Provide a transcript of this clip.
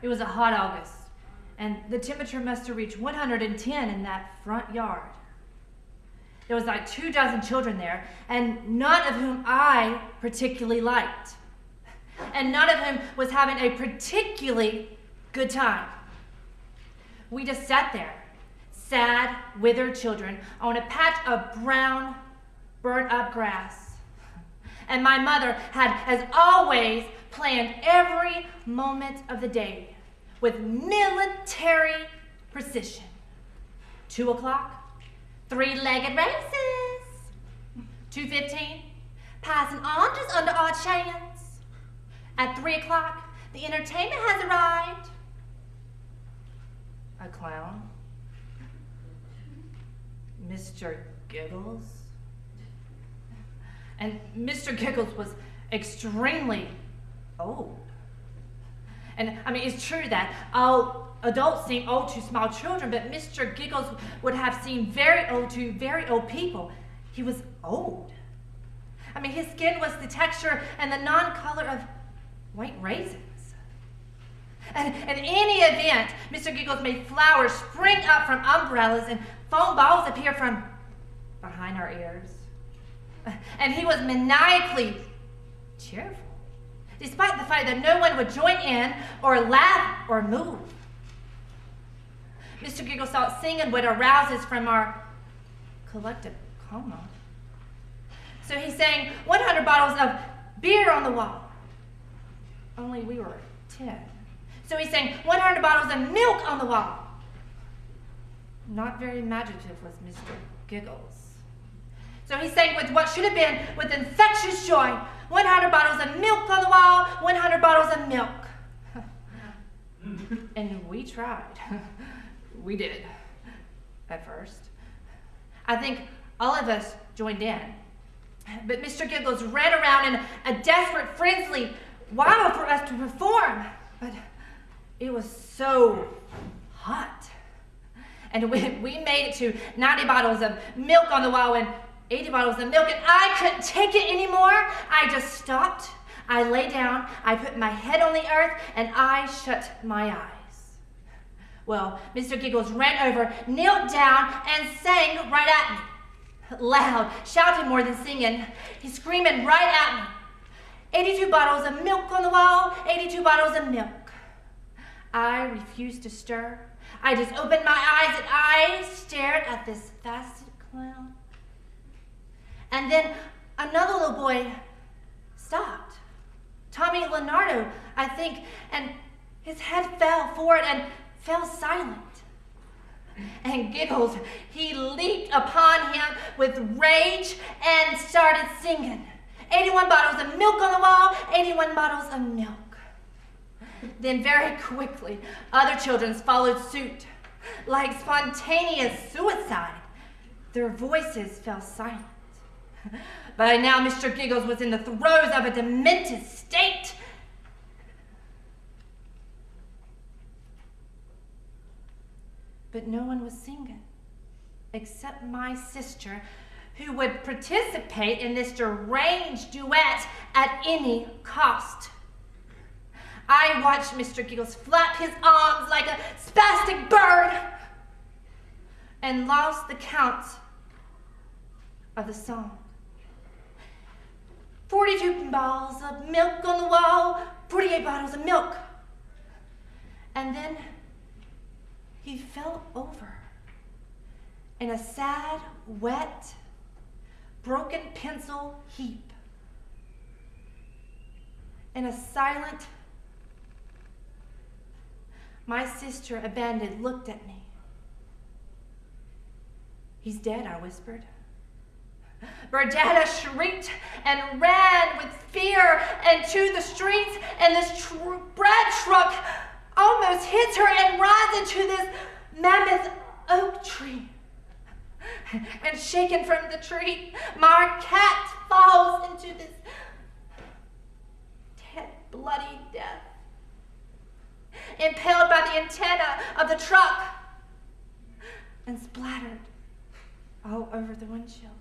It was a hot August, and the temperature must have reached 110 in that front yard. There was like 24 children there, and none of whom I particularly liked. And none of whom was having a particularly good time. We just sat there, sad, withered children, on a patch of brown, burnt-up grass. And my mother had, as always, planned every moment of the day with military precision. 2 o'clock, three-legged races. 2:15, passing oranges under our chins. At 3 o'clock, the entertainment has arrived. A clown. Mr. Giggles. And Mr. Giggles was extremely old. And I mean, it's true that all adults seem old to small children, but Mr. Giggles would have seemed very old to very old people. He was old. I mean, his skin was the texture and the non-color of white raisins. And in any event, Mr. Giggles made flowers spring up from umbrellas and foam balls appear from behind our ears. And he was maniacally cheerful, despite the fact that no one would join in or laugh or move. Mr. Giggles thought singing would arouse us from our collective coma. So he sang 100 bottles of beer on the wall. Only we were 10. So he sang 100 bottles of milk on the wall. Not very imaginative was Mr. Giggles. So he sang with what should have been with infectious joy, 100 bottles of milk on the wall, 100 bottles of milk. And we tried. We did, at first. I think all of us joined in. But Mr. Giggles ran around in a desperate frenzy, wild for us to perform. But it was so hot. And we made it to 90 bottles of milk on the wall and 80 bottles of milk, and I couldn't take it anymore. I just stopped. I lay down. I put my head on the earth, and I shut my eyes. Well, Mr. Giggles ran over, knelt down, and sang right at me. Loud, shouting more than singing. He's screaming right at me. 82 bottles of milk on the wall, 82 bottles of milk. I refused to stir. I just opened my eyes and I stared at this fasted clown. And then another little boy stopped. Tommy Leonardo, I think, and his head fell forward and fell silent. And Giggles, he leaped upon him with rage and started singing. 81 bottles of milk on the wall, 81 bottles of milk. Then very quickly, other children followed suit. Like spontaneous suicide, their voices fell silent. By now, Mr. Giggles was in the throes of a demented state. But no one was singing, except my sister, who would participate in this deranged duet at any cost. I watched Mr. Giggles flap his arms like a spastic bird and lost the count of the song. 42 bottles of milk on the wall, 48 bottles of milk. And then he fell over in a sad, wet, broken pencil heap. In a silent, my sister, abandoned, looked at me. "He's dead," I whispered. Bernadetta shrieked and ran with fear into the streets, and this bread truck almost hits her and runs into this mammoth oak tree. And shaken from the tree, my cat falls into this dead, bloody death, impaled by the antenna of the truck and splattered all over the windshield.